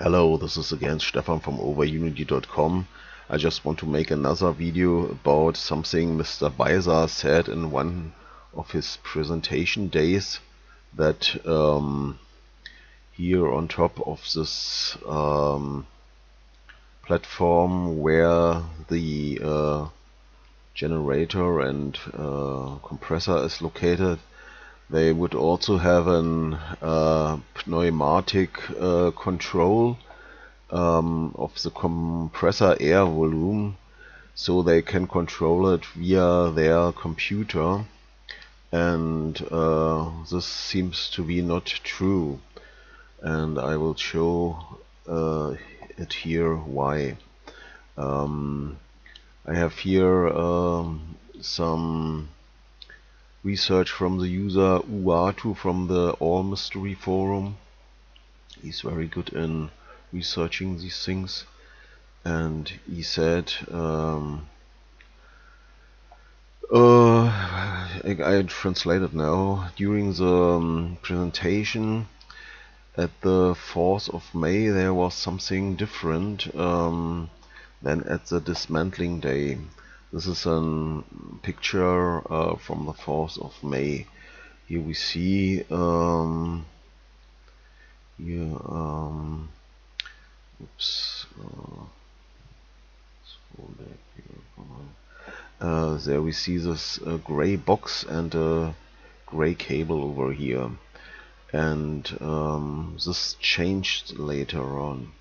Hello, this is again Stefan from overunity.com. I just want to make another video about something Mr. Beiser said in one of his presentation days, that here on top of this platform where the generator and compressor is located, they would also have an pneumatic control of the compressor air volume, so they can control it via their computer, and this seems to be not true, and I will show it here why. I have here some research from the user uatu from the allmystery forum. He's very good in researching these things, and he said I translate it now. During the presentation at the 4th of May there was something different than at the dismantling day. This is a picture from the 4th of May. Here we see there we see this gray box and a gray cable over here, and this changed later on.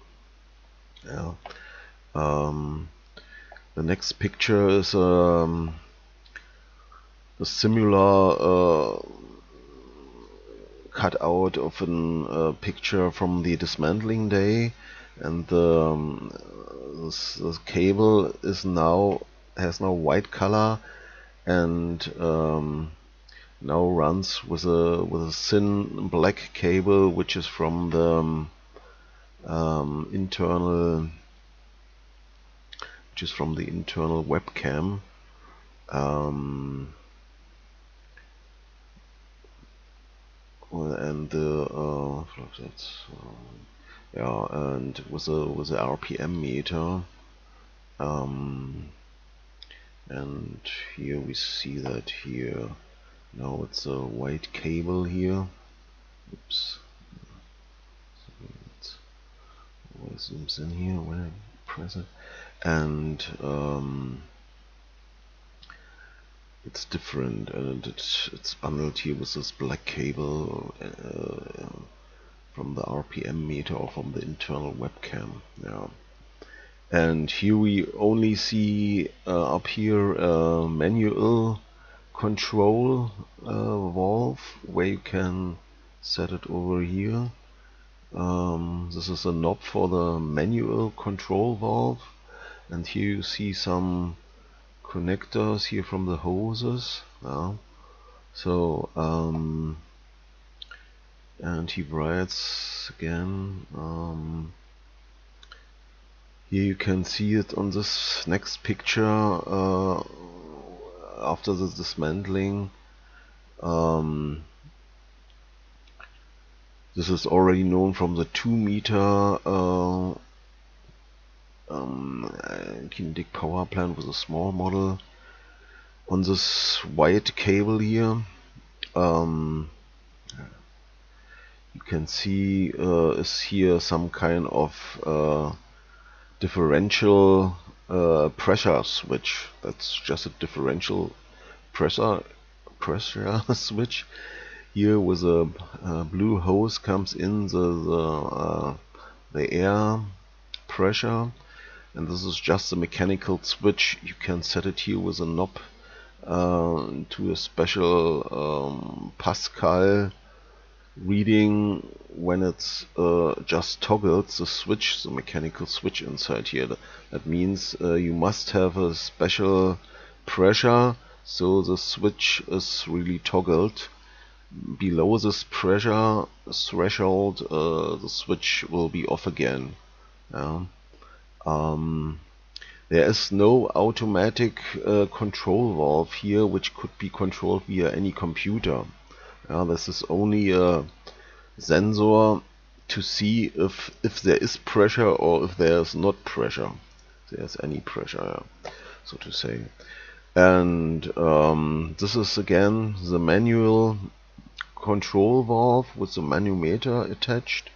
The next picture is a similar cutout of a picture from the dismantling day, and this cable is has now white color, and now runs with a thin black cable, which is from the internal webcam. And and with a RPM meter, and here we see that here now it's a white cable here. Oops. So it zooms in here when I press it, and it's different, and it's bundled here with this black cable from the RPM meter or from the internal webcam. And here we only see up here a manual control valve where you can set it over here. This is a knob for the manual control valve, and here you see some connectors here from the hoses. So and he writes again, here you can see it on this next picture after the dismantling. This is already known from the 2-meter kinetic power plant with a small model. On this white cable here, you can see is here some kind of differential pressure switch. That's just a differential pressure switch. Here with a blue hose comes in the air pressure, and this is just a mechanical switch. You can set it here with a knob to a special Pascal reading when it's just toggled the switch, the mechanical switch inside here. That means you must have a special pressure, so the switch is really toggled. Below this pressure threshold, the switch will be off again. There is no automatic control valve here which could be controlled via any computer. This is only a sensor to see if there is pressure or if there's not pressure. There's any pressure, so to say. And this is again the manual control valve with the manometer attached.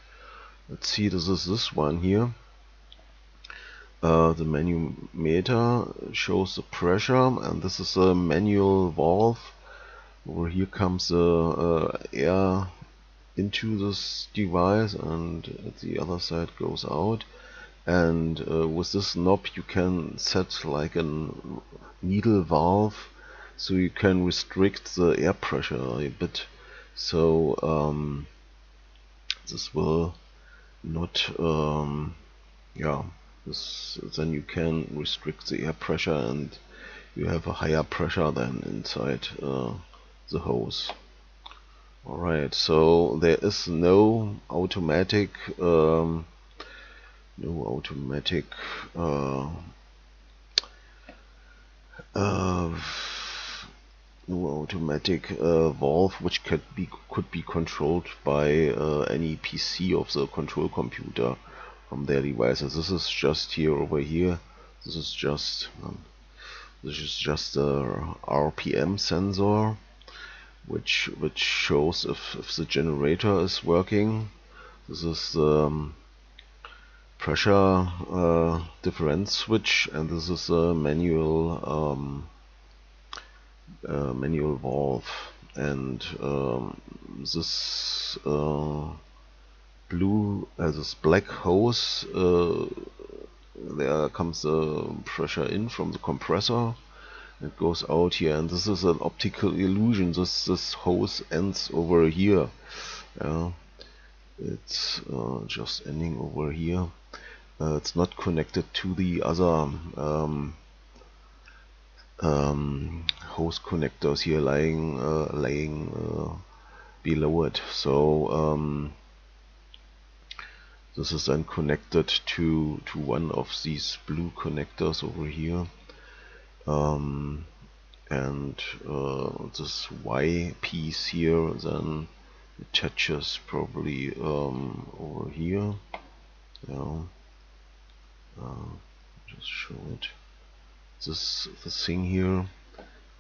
Let's see, this is this one here. The manometer shows the pressure, and this is a manual valve. Over here comes the air into this device, and at the other side goes out. And with this knob you can set like a needle valve, so you can restrict the air pressure a bit. So this will not then you can restrict the air pressure, and you have a higher pressure than inside the hose. Alright, so there is no automatic valve which could be controlled by any PC of the control computer from their devices. This is just here over here. This is just a RPM sensor, which shows if the generator is working. This is the pressure difference switch, and this is a manual valve. And this this black hose, there comes the pressure in from the compressor. It goes out here, and this is an optical illusion. This hose ends over here. It's just ending over here. It's not connected to the other hose connectors here laying below it. So this is then connected to one of these blue connectors over here. And this Y piece here then attaches probably over here. Just show it. This thing here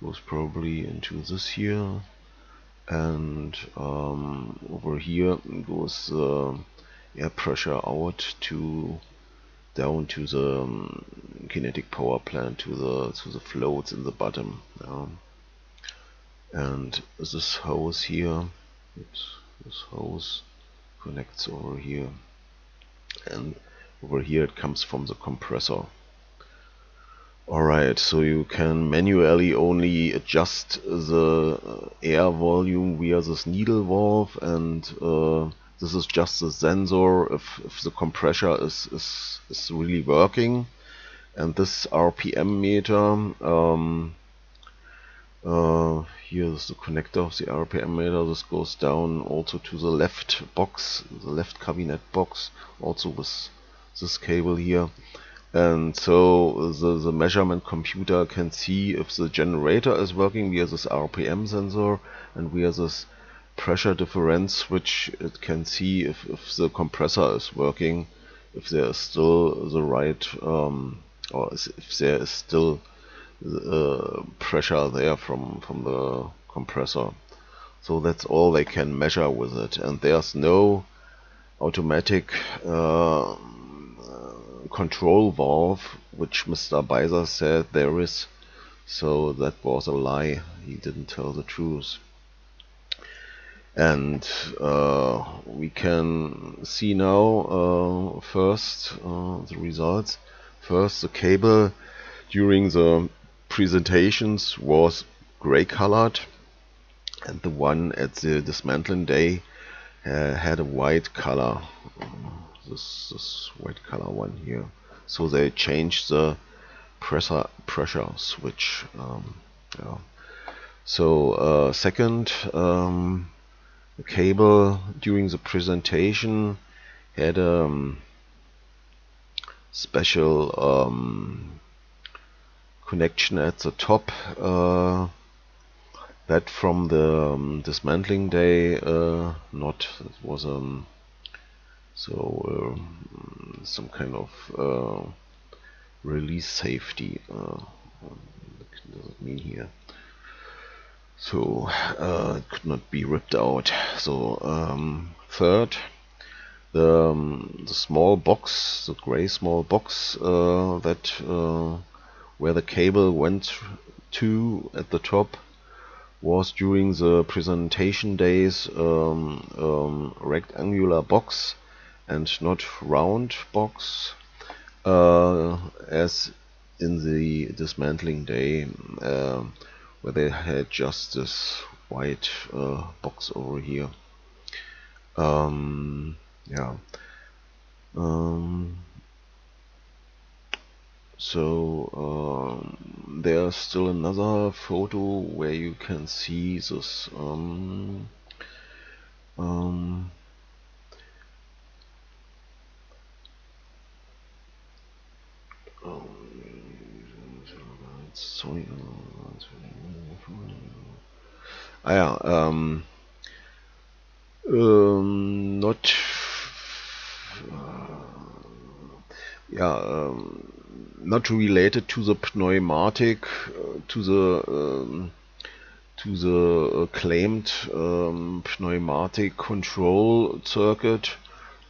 goes probably into this here, and over here goes air pressure out down to the kinetic power plant, to the floats in the bottom. And this hose here, this hose connects over here, and over here it comes from the compressor. Alright, so you can manually only adjust the air volume via this needle valve, and this is just a sensor if the compressor is really working. And this RPM meter, here is the connector of the RPM meter. This goes down also to the left box, the left cabinet box, also with this cable here. And so the measurement computer can see if the generator is working via this RPM sensor, and via this pressure difference switch it can see if the compressor is working, if there is still the right or if there is still pressure there from the compressor. So that's all they can measure with it, and there's no automatic control valve, which Mr. Beiser said there is. So that was a lie. He didn't tell the truth. And we can see now first the results. First, the cable during the presentations was gray colored, and the one at the dismantling day had a white color. This white color one here. So they changed the pressure switch. So second, the cable during the presentation had a special connection at the top, that from the dismantling day, it was So some kind of release safety. What does it mean here? So it could not be ripped out. So third, the small box, the gray small box that where the cable went to at the top, was during the presentation days rectangular box and not round box, as in the dismantling day, where they had just this white box over here. Yeah. So there's still another photo where you can see this sorry, not not related to the pneumatic, to the claimed pneumatic control circuit.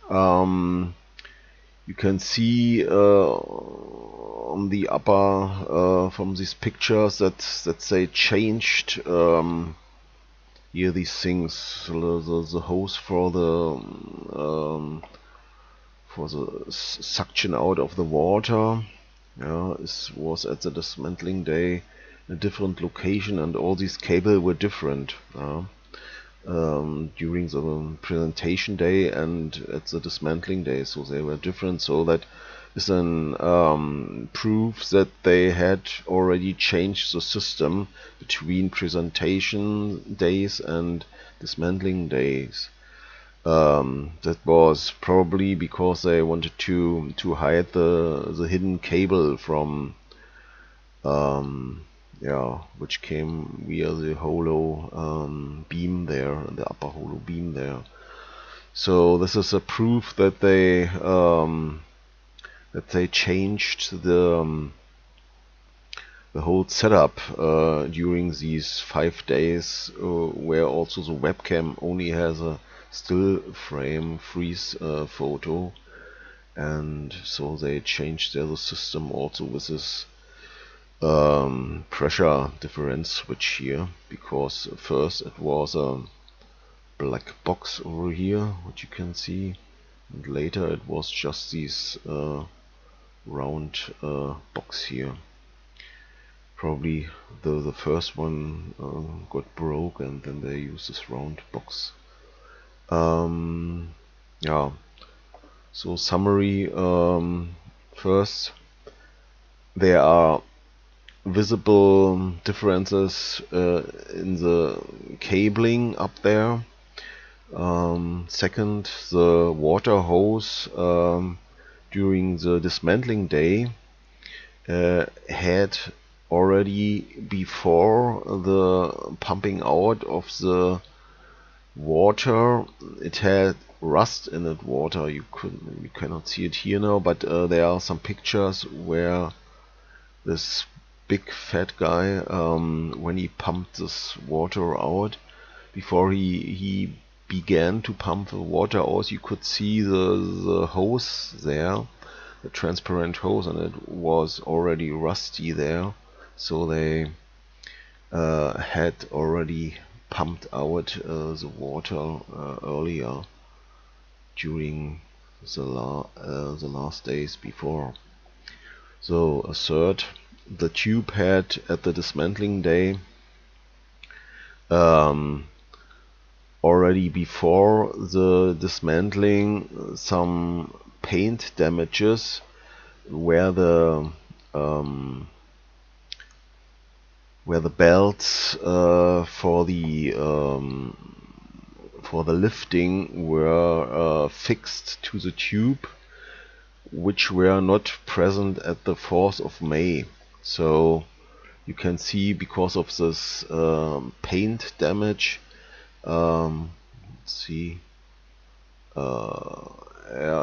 You can see on the upper from these pictures that they changed here these things, the hose for the suction out of the water. Yeah, it was at the dismantling day in a different location, and all these cables were different during the presentation day and at the dismantling day, so they were different. So that is an proof that they had already changed the system between presentation days and dismantling days. That was probably because they wanted to hide the hidden cable from which came via the hollow beam there, the upper hollow beam there. So this is a proof that they changed the whole setup during these 5 days, where also the webcam only has a still frame freeze photo, and so they changed the system also with this pressure difference switch here, because first it was a black box over here, which you can see, and later it was just this round box here. Probably the first one got broke, and then they used this round box. Yeah. So summary, first, there are visible differences in the cabling up there. Second, the water hose during the dismantling day had already, before the pumping out of the water, it had rust in it. Water, you cannot see it here now, but there are some pictures where this big fat guy, when he pumped this water out, before he began to pump the water out, you could see the hose there, the transparent hose, and it was already rusty there. So they had already pumped out the water earlier during the last days before. So a third, the tube had at the dismantling day already before the dismantling some paint damages where the belts for the lifting were fixed to the tube, which were not present at the 4th of May. So you can see, because of this paint damage, let's see,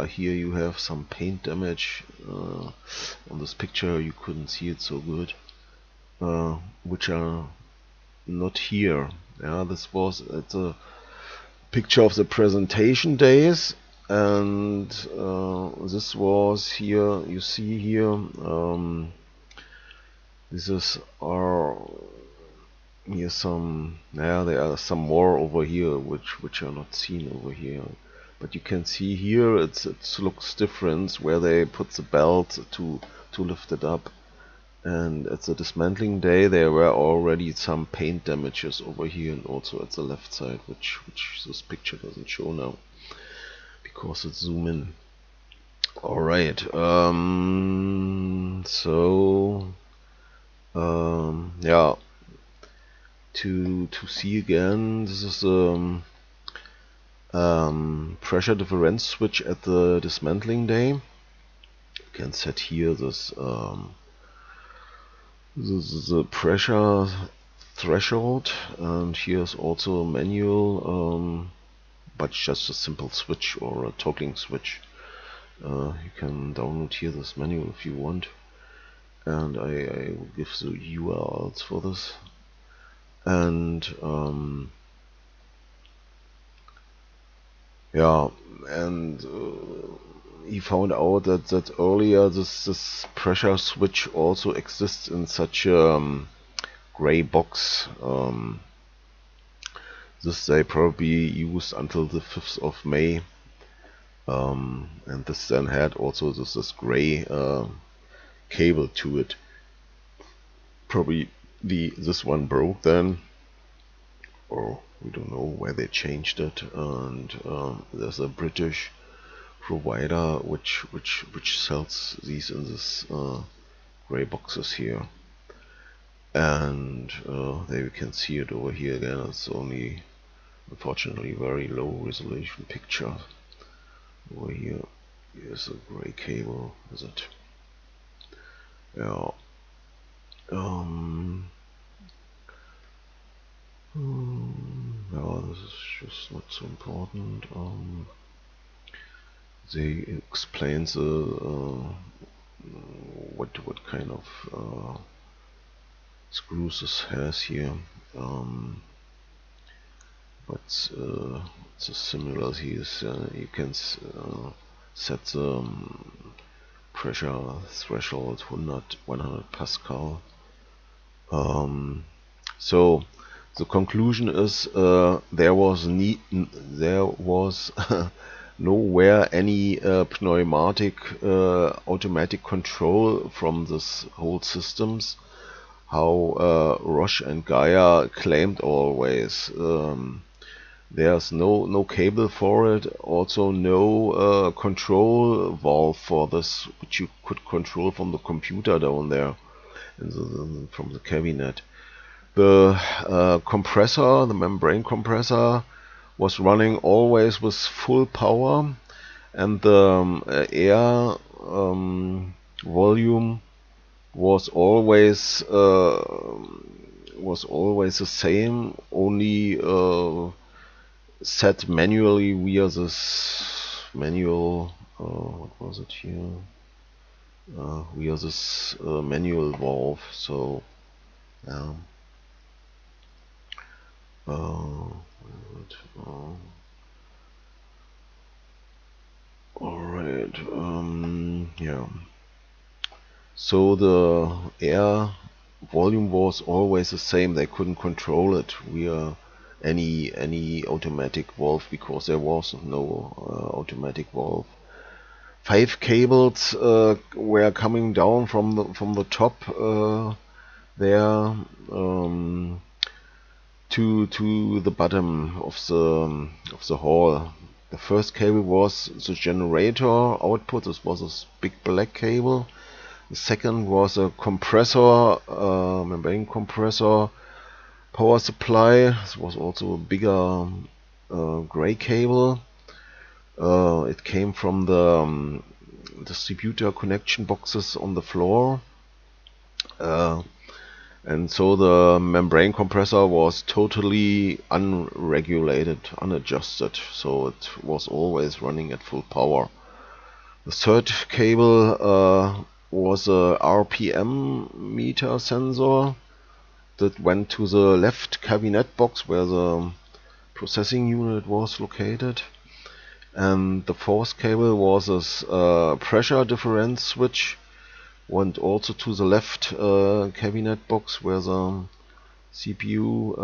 here you have some paint damage. On this picture you couldn't see it so good, which are not here. Yeah, this was at a picture of the presentation days, and this was here. You see here. This is our here some. Yeah, there are some more over here, which are not seen over here. But you can see here it looks different where they put the belt to lift it up. And at the dismantling day there were already some paint damages over here and also at the left side, which this picture doesn't show now because it's zoom in. Alright, yeah, to see again, this is pressure difference switch at the dismantling day. You can set here this the pressure threshold, and here's also a manual, but just a simple switch or a toggling switch. You can download here this manual if you want, and I will give the URLs for this. And yeah, and he found out that earlier this pressure switch also exists in such a gray box. This they probably used until the 5th of May, and this then had also this gray cable to it. Probably this one broke then, or we don't know where they changed it. And there's a British provider which sells these in this gray boxes here, and there you can see it over here again. It's only unfortunately very low resolution picture. Over here is a gray cable, is it? Yeah. No, this is just not so important. They explains what kind of screws this has here, but the similarity is you can set the pressure threshold 100 Pascal. So the conclusion is there was nowhere any pneumatic automatic control from this whole systems, how Rosch and Gaia claimed always. There's no cable for it, also no control valve for this, which you could control from the computer down there from the cabinet. The compressor, the membrane compressor, was running always with full power, and the air volume was always the same, only set manually via this manual. What was it here? Via this manual valve. So alright, yeah. So the air volume was always the same. They couldn't control it via any automatic valve because there was no automatic valve. 5 cables were coming down from the top there to the bottom of the hall. The first cable was the generator output. This was a big black cable. The second was a compressor, membrane compressor power supply. This was also a bigger gray cable. It came from the distributor connection boxes on the floor. and so the membrane compressor was totally unregulated, unadjusted, so it was always running at full power. The third cable was a RPM meter sensor that went to the left cabinet box where the processing unit was located. And the fourth cable was a pressure difference switch, went also to the left cabinet box where the CPU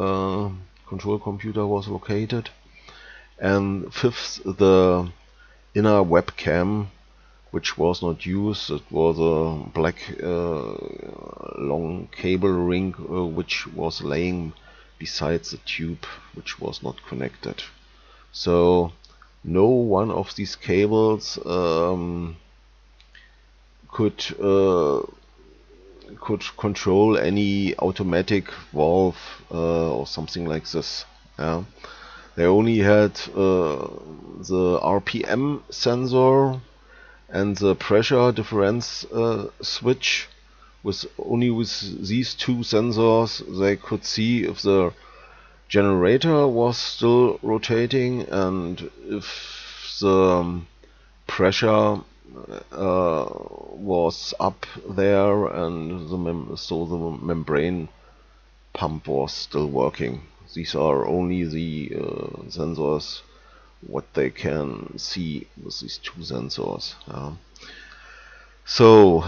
control computer was located. And fifth, the inner webcam, which was not used. It was a black long cable ring which was laying beside the tube, which was not connected. So no one of these cables could control any automatic valve or something like this. Yeah. They only had the RPM sensor and the pressure difference switch. Only with these two sensors they could see if the generator was still rotating and if the pressure was up there, and so the membrane pump was still working. These are only the sensors what they can see with these two sensors. So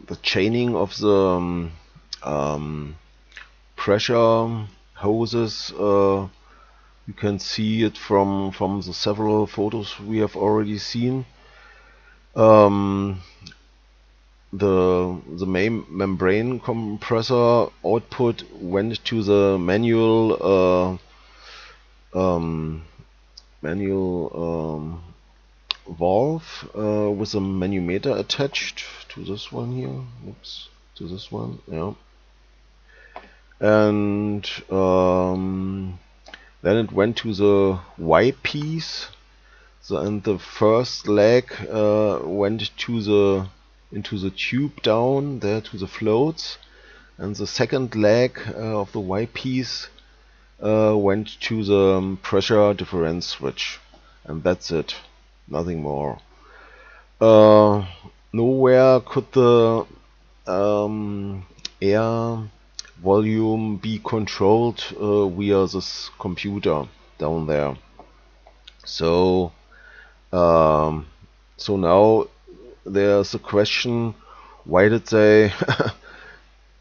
the chaining of the pressure hoses, you can see it from the several photos we have already seen. The main membrane compressor output went to the manual valve with a manumeter attached to this one here. Oops, to this one, yeah. And then it went to the Y piece. And the first leg went into the tube down there to the floats, and the second leg of the Y piece went to the pressure difference switch, and that's it, nothing more. Nowhere could the air volume be controlled via this computer down there. So now there's a question: why did they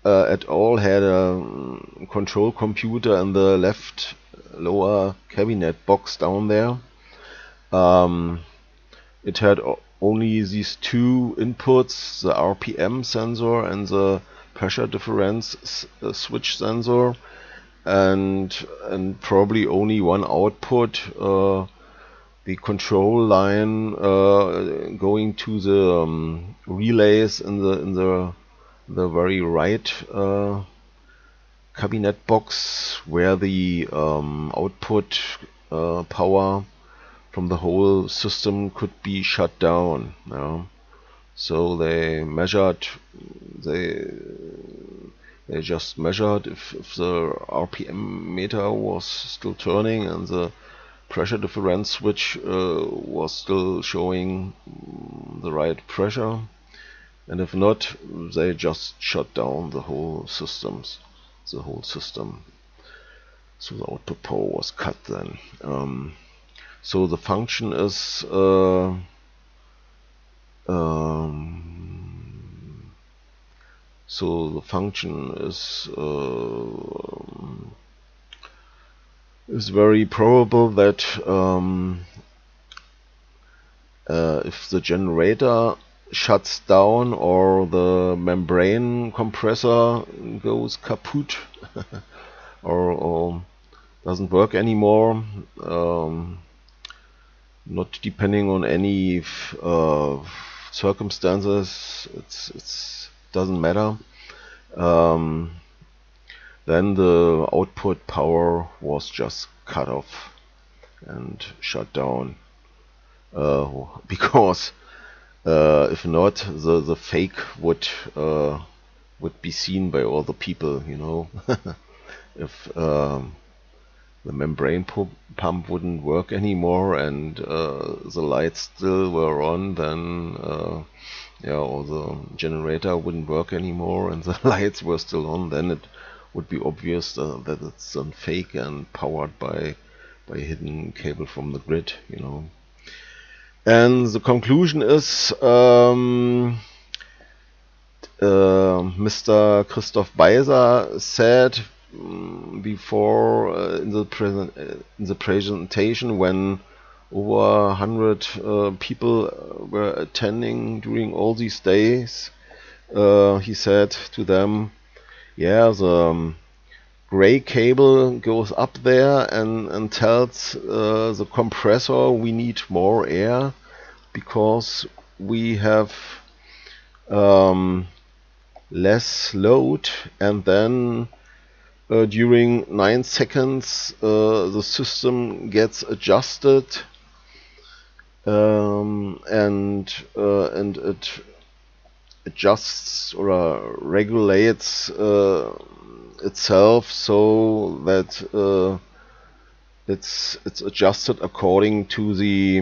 at all had a control computer in the left lower cabinet box down there? It had only these two inputs, the RPM sensor and the pressure difference switch sensor, and probably only one output, the control line going to the relays in the very right cabinet box, where the output power from the whole system could be shut down. So they just measured if the RPM meter was still turning and the pressure difference switch was still showing the right pressure, and if not, they just shut down the whole system. So the output power was cut then. So the function is is very probable that if the generator shuts down or the membrane compressor goes kaput or doesn't work anymore, not depending on any circumstances, it doesn't matter, then the output power was just cut off, and shut down. Because if not, the fake would be seen by all the people, you know. If the membrane pump wouldn't work anymore and the lights still were on, then yeah, or the generator wouldn't work anymore and the lights were still on, then it would be obvious that it's fake and powered by a hidden cable from the grid, you know. And the conclusion is Mr. Christoph Beiser said before in the presentation, when over 100 people were attending during all these days, he said to them, yeah, the gray cable goes up there and tells the compressor we need more air because we have less load, and then during 9 seconds the system gets adjusted and it adjusts or regulates itself so that it's adjusted according to the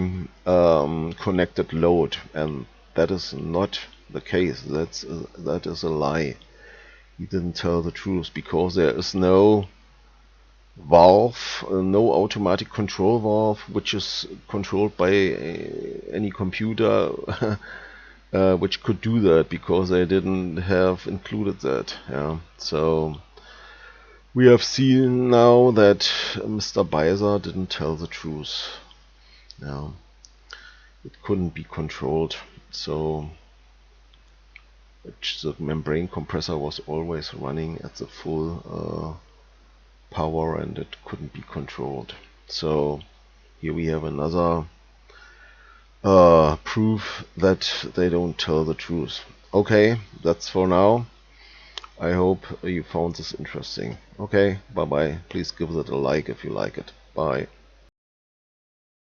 connected load, and that is not the case. That is a lie. He didn't tell the truth, because there is no valve, no automatic control valve which is controlled by any computer which could do that, because they didn't have included that. Yeah. So we have seen now that Mr. Beiser didn't tell the truth. Yeah. It couldn't be controlled, so the membrane compressor was always running at the full power and it couldn't be controlled. So here we have another proof that they don't tell the truth. Okay, that's for now. I hope you found this interesting. Okay, bye bye. Please give it a like if you like it. Bye.